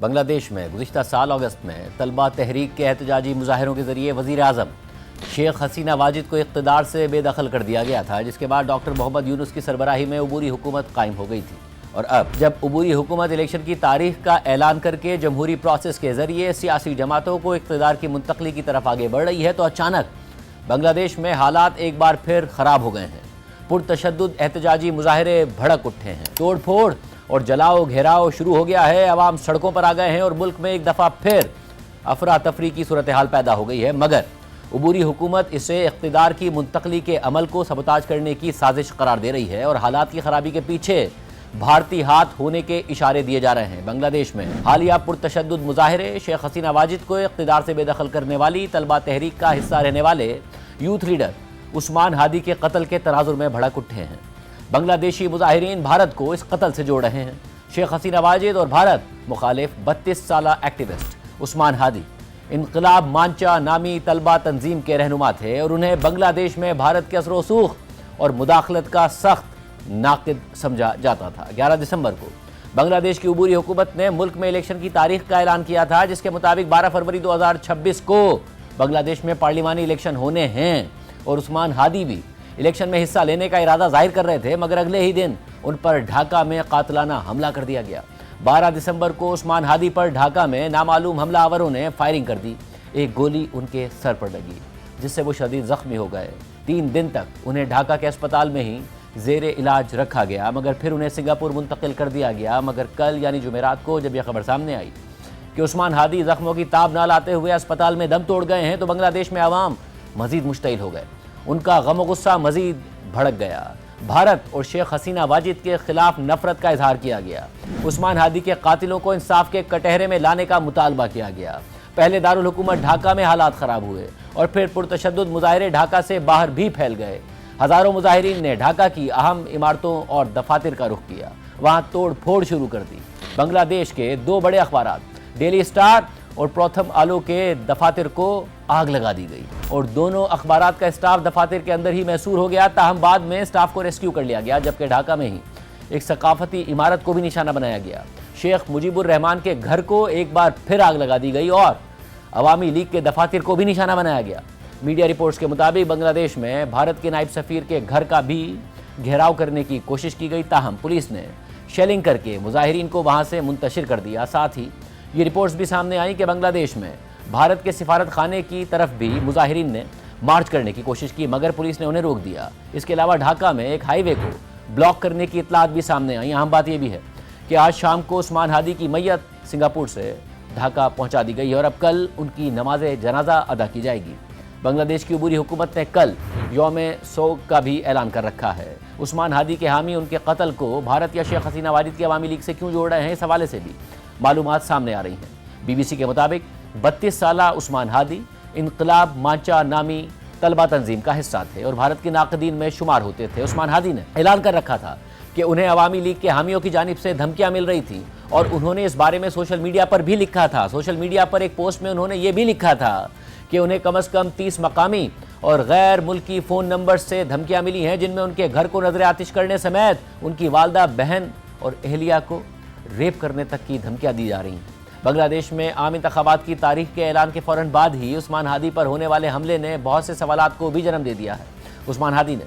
بنگلہ دیش میں گزشتہ سال اگست میں طلبہ تحریک کے احتجاجی مظاہروں کے ذریعے وزیر اعظم شیخ حسینہ واجد کو اقتدار سے بے دخل کر دیا گیا تھا، جس کے بعد ڈاکٹر محمد یونس کی سربراہی میں عبوری حکومت قائم ہو گئی تھی۔ اور اب جب عبوری حکومت الیکشن کی تاریخ کا اعلان کر کے جمہوری پروسیس کے ذریعے سیاسی جماعتوں کو اقتدار کی منتقلی کی طرف آگے بڑھ رہی ہے، تو اچانک بنگلہ دیش میں حالات ایک بار پھر خراب ہو گئے ہیں۔ پرتشدد احتجاجی مظاہرے بھڑک اٹھے ہیں، توڑ پھوڑ اور جلاؤ گھیراؤ شروع ہو گیا ہے، عوام سڑکوں پر آ گئے ہیں اور ملک میں ایک دفعہ پھر افراتفری کی صورتحال پیدا ہو گئی ہے، مگر عبوری حکومت اسے اقتدار کی منتقلی کے عمل کو سبوتاژ کرنے کی سازش قرار دے رہی ہے اور حالات کی خرابی کے پیچھے بھارتی ہاتھ ہونے کے اشارے دیے جا رہے ہیں۔ بنگلہ دیش میں حالیہ پرتشدد مظاہرے شیخ حسینہ واجد کو اقتدار سے بے دخل کرنے والی طلبہ تحریک کا حصہ رہنے والے یوتھ لیڈر عثمان ہادی کے قتل کے تناظر میں بھڑک اٹھے ہیں۔ بنگلہ دیشی مظاہرین بھارت کو اس قتل سے جوڑ رہے ہیں۔ شیخ حسینہ واجد اور بھارت مخالف 32 سالہ ایکٹیوسٹ عثمان ہادی انقلاب مانچا نامی طلبہ تنظیم کے رہنما تھے اور انہیں بنگلہ دیش میں بھارت کے اثر و رسوخ اور مداخلت کا سخت ناقد سمجھا جاتا تھا۔ 11 دسمبر کو بنگلہ دیش کی عبوری حکومت نے ملک میں الیکشن کی تاریخ کا اعلان کیا تھا، جس کے مطابق 12 فروری 2026 کو بنگلہ دیش میں پارلیمانی الیکشن ہونے ہیں اور عثمان ہادی بھی الیکشن میں حصہ لینے کا ارادہ ظاہر کر رہے تھے، مگر اگلے ہی دن ان پر ڈھاکہ میں قاتلانہ حملہ کر دیا گیا۔ 12 دسمبر کو عثمان ہادی پر ڈھاکہ میں نامعلوم حملہ آوروں نے فائرنگ کر دی۔ ایک گولی ان کے سر پر لگی، جس سے وہ شدید زخمی ہو گئے۔ 3 دن تک انہیں ڈھاکہ کے اسپتال میں ہی زیر علاج رکھا گیا، مگر پھر انہیں سنگاپور منتقل کر دیا گیا۔ مگر کل یعنی جمعرات کو جب یہ خبر سامنے آئی کہ عثمان ہادی زخموں کی تاب نہ لاتے ہوئے اسپتال میں دم توڑ گئے ہیں، تو بنگلہ دیش میں عوام مزید مشتعل ہو گئے۔ ان کا غم و غصہ مزید بھڑک گیا۔ بھارت اور شیخ حسینہ واجد کے خلاف نفرت کا اظہار کیا گیا۔ عثمان ہادی کے قاتلوں کو انصاف کے کٹہرے میں لانے کا مطالبہ کیا گیا۔ پہلے دارالحکومت ڈھاکہ میں حالات خراب ہوئے اور پھر پرتشدد مظاہرے ڈھاکہ سے باہر بھی پھیل گئے۔ ہزاروں مظاہرین نے ڈھاکہ کی اہم عمارتوں اور دفاتر کا رخ کیا، وہاں توڑ پھوڑ شروع کر دی۔ بنگلہ دیش کے 2 بڑے اخبارات ڈیلی اسٹار اور پرتھم آلو کے دفاتر کو آگ لگا دی گئی اور دونوں اخبارات کا اسٹاف دفاتر کے اندر ہی محصور ہو گیا، تاہم بعد میں اسٹاف کو ریسکیو کر لیا گیا، جبکہ ڈھاکہ میں ہی ایک ثقافتی عمارت کو بھی نشانہ بنایا گیا۔ شیخ مجیب الرحمان کے گھر کو ایک بار پھر آگ لگا دی گئی اور عوامی لیگ کے دفاتر کو بھی نشانہ بنایا گیا۔ میڈیا رپورٹس کے مطابق بنگلہ دیش میں بھارت کے نائب سفیر کے گھر کا بھی گھیراؤ کرنے کی کوشش کی گئی، تاہم پولیس نے شیلنگ کر کے مظاہرین کو وہاں سے منتشر کر دیا۔ ساتھ ہی یہ رپورٹس بھی سامنے آئیں کہ بنگلہ دیش میں بھارت کے سفارت خانے کی طرف بھی مظاہرین نے مارچ کرنے کی کوشش کی، مگر پولیس نے انہیں روک دیا۔ اس کے علاوہ ڈھاکہ میں ایک ہائی وے کو بلاک کرنے کی اطلاعات بھی سامنے آئیں۔ اہم بات یہ بھی ہے کہ آج شام کو عثمان ہادی کی میت سنگاپور سے ڈھاکہ پہنچا دی گئی اور اب کل ان کی نماز جنازہ ادا کی جائے گی۔ بنگلہ دیش کی عبوری حکومت نے کل یوم سوگ کا بھی اعلان کر رکھا ہے۔ عثمان ہادی کے حامی ان کے قتل کو بھارت یا شیخ حسینہ واجد کی عوامی لیگ سے کیوں جوڑ رہے ہیں، اس حوالے سے بھی معلومات سامنے آ رہی ہیں۔ BBC کے مطابق 32 سالہ عثمان ہادی انقلاب مانچا نامی طلبہ تنظیم کا حصہ تھے اور بھارت کے ناقدین میں شمار ہوتے تھے۔ عثمان ہادی نے اعلان کر رکھا تھا کہ انہیں عوامی لیگ کے حامیوں کی جانب سے دھمکیاں مل رہی تھیں اور انہوں نے اس بارے میں سوشل میڈیا پر بھی لکھا تھا۔ سوشل میڈیا پر ایک پوسٹ میں انہوں نے یہ بھی لکھا تھا کہ انہیں کم از کم 30 مقامی اور غیر ملکی فون نمبر سے دھمکیاں ملی ہیں، جن میں ان کے گھر کو نظر آتش کرنے سمیت ان کی والدہ، بہن اور اہلیہ کو ریپ کرنے تک کی دھمکیاں دی جا رہی ہیں۔ بنگلہ دیش میں عام انتخابات کی تاریخ کے اعلان کے فوراً بعد ہی عثمان ہادی پر ہونے والے حملے نے بہت سے سوالات کو بھی جنم دے دیا ہے۔ عثمان ہادی نے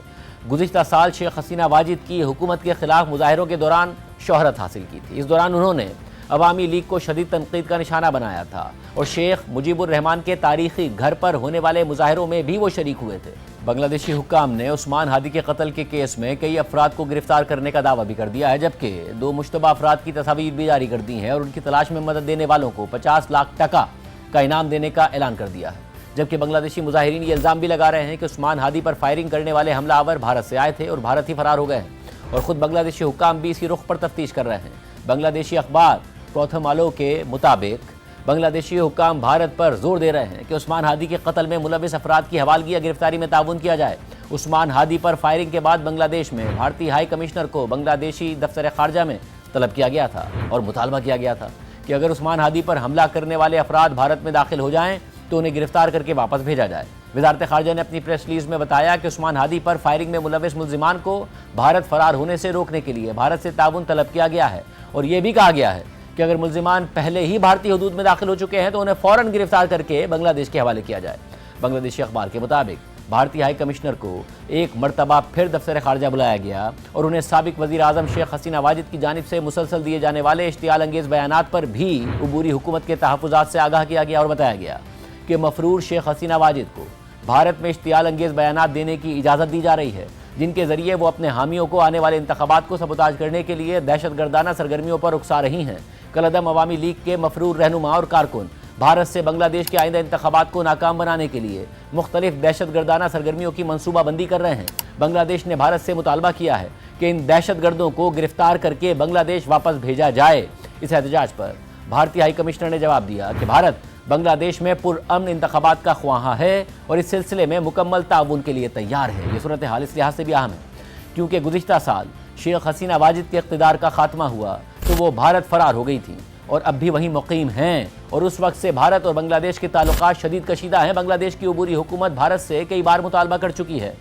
گزشتہ سال شیخ حسینہ واجد کی حکومت کے خلاف مظاہروں کے دوران شہرت حاصل کی تھی۔ اس دوران انہوں نے عوامی لیگ کو شدید تنقید کا نشانہ بنایا تھا اور شیخ مجیب الرحمان کے تاریخی گھر پر ہونے والے مظاہروں میں بھی وہ شریک ہوئے تھے۔ بنگلہ دیشی حکام نے عثمان ہادی کے قتل کے کیس میں کئی افراد کو گرفتار کرنے کا دعویٰ بھی کر دیا ہے، جبکہ 2 مشتبہ افراد کی تصاویر بھی جاری کر دی ہیں اور ان کی تلاش میں مدد دینے والوں کو 50 لاکھ ٹکا کا انعام دینے کا اعلان کر دیا ہے۔ جبکہ بنگلہ دیشی مظاہرین یہ الزام بھی لگا رہے ہیں کہ عثمان ہادی پر فائرنگ کرنے والے حملہ آور بھارت سے آئے تھے اور بھارت ہی فرار ہو گئے ہیں، اور خود بنگلہ دیشی حکام بھی اسی رخ پر تفتیش کر رہے ہیں۔ بنگلہ دیشی اخبار پرتھم آلو کے مطابق بنگلہ دیشی حکام بھارت پر زور دے رہے ہیں کہ عثمان ہادی کے قتل میں ملوث افراد کی حوالگی یا گرفتاری میں تعاون کیا جائے۔ عثمان ہادی پر فائرنگ کے بعد بنگلہ دیش میں بھارتی ہائی کمشنر کو بنگلہ دیشی دفتر خارجہ میں طلب کیا گیا تھا اور مطالبہ کیا گیا تھا کہ اگر عثمان ہادی پر حملہ کرنے والے افراد بھارت میں داخل ہو جائیں تو انہیں گرفتار کر کے واپس بھیجا جائے۔ وزارت خارجہ نے اپنی پریس ریلیز میں بتایا کہ عثمان ہادی پر فائرنگ میں ملوث ملزمان کو بھارت فرار ہونے سے روکنے کے لیے بھارت سے تعاون طلب کیا گیا ہے اور یہ بھی کہا گیا ہے کہ کہ اگر ملزمان پہلے ہی بھارتی حدود میں داخل ہو چکے ہیں تو انہیں فوراً گرفتار کر کے بنگلہ دیش کے حوالے کیا جائے۔ بنگلہ دیشی اخبار کے مطابق بھارتی ہائی کمشنر کو ایک مرتبہ پھر دفتر خارجہ بلایا گیا اور انہیں سابق وزیر اعظم شیخ حسینہ واجد کی جانب سے مسلسل دیے جانے والے اشتعال انگیز بیانات پر بھی عبوری حکومت کے تحفظات سے آگاہ کیا گیا اور بتایا گیا کہ مفرور شیخ حسینہ واجد کو بھارت میں اشتعال انگیز بیانات دینے کی اجازت دی جا رہی ہے، جن کے ذریعے وہ اپنے حامیوں کو آنے والے انتخابات کو سبوتاژ کرنے کے لیے دہشت گردانہ سرگرمیوں پر اکسا رہی ہیں۔ کالعدم عوامی لیگ کے مفرور رہنما اور کارکن بھارت سے بنگلہ دیش کے آئندہ انتخابات کو ناکام بنانے کے لیے مختلف دہشت گردانہ سرگرمیوں کی منصوبہ بندی کر رہے ہیں۔ بنگلہ دیش نے بھارت سے مطالبہ کیا ہے کہ ان دہشت گردوں کو گرفتار کر کے بنگلہ دیش واپس بھیجا جائے۔ اس احتجاج پر بھارتی ہائی کمشنر نے جواب دیا کہ بھارت بنگلہ دیش میں پرامن انتخابات کا خواہاں ہے اور اس سلسلے میں مکمل تعاون کے لیے تیار ہے۔ یہ صورتحال اس لحاظ سے بھی اہم ہے کیونکہ گزشتہ سال شیخ حسینہ واجد کے اقتدار کا خاتمہ ہوا تو وہ بھارت فرار ہو گئی تھیں اور اب بھی وہیں مقیم ہیں، اور اس وقت سے بھارت اور بنگلہ دیش کے تعلقات شدید کشیدہ ہیں۔ بنگلہ دیش کی عبوری حکومت بھارت سے کئی بار مطالبہ کر چکی ہے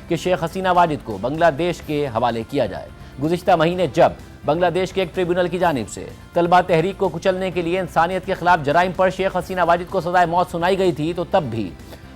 کہ شیخ حسینہ واجد کو بنگلہ دیش کے حوالے کیا جائے۔ گزشتہ مہینے جب بنگلہ دیش کے ایک ٹریبیونل کی جانب سے طلبہ تحریک کو کچلنے کے لیے انسانیت کے خلاف جرائم پر شیخ حسینہ واجد کو سزائے موت سنائی گئی تھی تو تب بھی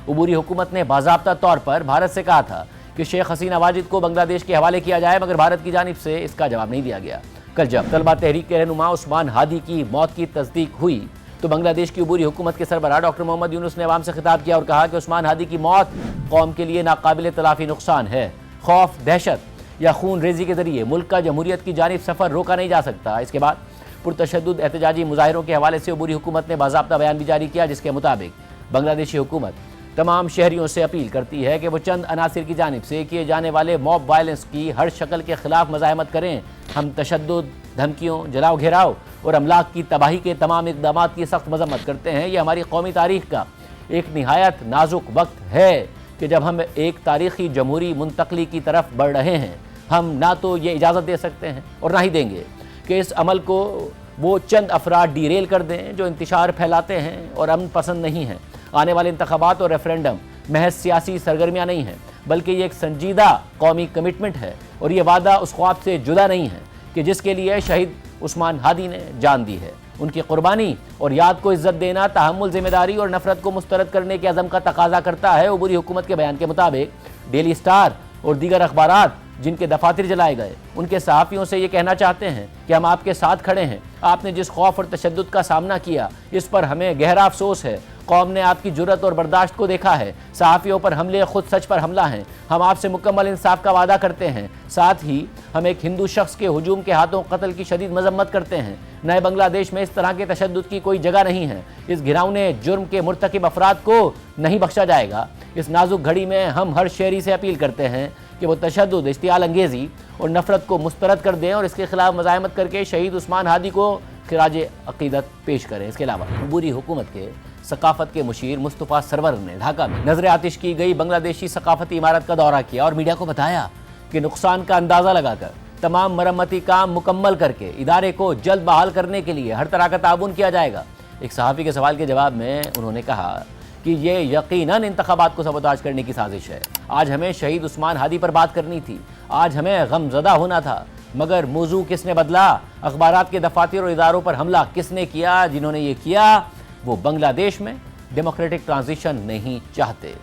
عبوری حکومت نے باضابطہ طور پر بھارت سے کہا تھا کہ شیخ حسینہ واجد کو بنگلہ دیش کے حوالے کیا جائے، مگر بھارت کی جانب سے اس کا جواب نہیں دیا گیا۔ کل جب طلبہ تحریک کے رہنما عثمان ہادی کی موت کی تصدیق ہوئی تو بنگلہ دیش کی عبوری حکومت کے سربراہ ڈاکٹر محمد یونس نے عوام سے خطاب کیا اور کہا کہ عثمان ہادی کی موت قوم کے لیے ناقابل تلافی نقصان ہے۔ خوف، دہشت یا خون ریزی کے ذریعے ملک کا جمہوریت کی جانب سفر روکا نہیں جا سکتا۔ اس کے بعد پرتشدد احتجاجی مظاہروں کے حوالے سے عبوری حکومت نے باضابطہ بیان بھی جاری کیا، جس کے مطابق بنگلہ دیشی حکومت تمام شہریوں سے اپیل کرتی ہے کہ وہ چند عناصر کی جانب سے کیے جانے والے موب وائلنس کی ہر شکل کے خلاف مزاحمت کریں۔ ہم تشدد، دھمکیوں، جلاؤ گھیراؤ اور املاک کی تباہی کے تمام اقدامات کی سخت مذمت کرتے ہیں۔ یہ ہماری قومی تاریخ کا ایک نہایت نازک وقت ہے کہ جب ہم ایک تاریخی جمہوری منتقلی کی طرف بڑھ رہے ہیں۔ ہم نہ تو یہ اجازت دے سکتے ہیں اور نہ ہی دیں گے کہ اس عمل کو وہ چند افراد ڈیریل کر دیں جو انتشار پھیلاتے ہیں اور امن پسند نہیں ہیں۔ آنے والے انتخابات اور ریفرینڈم محض سیاسی سرگرمیاں نہیں ہیں، بلکہ یہ ایک سنجیدہ قومی کمٹمنٹ ہے اور یہ وعدہ اس خواب سے جدا نہیں ہے کہ جس کے لیے شہید عثمان ہادی نے جان دی ہے۔ ان کی قربانی اور یاد کو عزت دینا تحمل، ذمہ داری اور نفرت کو مسترد کرنے کے عزم کا تقاضا کرتا ہے۔ عبوری حکومت کے بیان کے مطابق ڈیلی اسٹار اور دیگر اخبارات جن کے دفاتر جلائے گئے ان کے صحافیوں سے یہ کہنا چاہتے ہیں کہ ہم آپ کے ساتھ کھڑے ہیں۔ آپ نے جس خوف اور تشدد کا سامنا کیا اس پر ہمیں گہرا افسوس ہے۔ قوم نے آپ کی جرأت اور برداشت کو دیکھا ہے۔ صحافیوں پر حملے خود سچ پر حملہ ہیں۔ ہم آپ سے مکمل انصاف کا وعدہ کرتے ہیں۔ ساتھ ہی ہم ایک ہندو شخص کے ہجوم کے ہاتھوں قتل کی شدید مذمت کرتے ہیں۔ نئے بنگلہ دیش میں اس طرح کے تشدد کی کوئی جگہ نہیں ہے۔ اس گھناؤنے جرم کے مرتکب افراد کو نہیں بخشا جائے گا۔ اس نازک گھڑی میں ہم ہر شہری سے اپیل کرتے ہیں کہ وہ تشدد، اشتعال انگیزی اور نفرت کو مسترد کر دیں اور اس کے خلاف مزاحمت کر کے شہید عثمان ہادی کو خراج عقیدت پیش کریں۔ اس کے علاوہ عبوری حکومت کے ثقافت کے مشیر مصطفیٰ سرور نے ڈھاکہ میں نظر آتش کی گئی بنگلہ دیشی ثقافتی عمارت کا دورہ کیا اور میڈیا کو بتایا کہ نقصان کا اندازہ لگا کر تمام مرمتی کام مکمل کر کے ادارے کو جلد بحال کرنے کے لیے ہر طرح کا تعاون کیا جائے گا۔ ایک صحافی کے سوال کے جواب میں انہوں نے کہا کہ یہ یقیناً انتخابات کو سبوتاژ کرنے کی سازش ہے۔ آج ہمیں شہید عثمان ہادی پر بات کرنی تھی، آج ہمیں غم زدہ ہونا تھا، مگر موضوع کس نے بدلا؟ اخبارات کے دفاتر اور اداروں پر حملہ کس نے کیا؟ جنہوں نے یہ کیا وہ بنگلہ دیش میں ڈیموکریٹک ٹرانزیشن نہیں چاہتے۔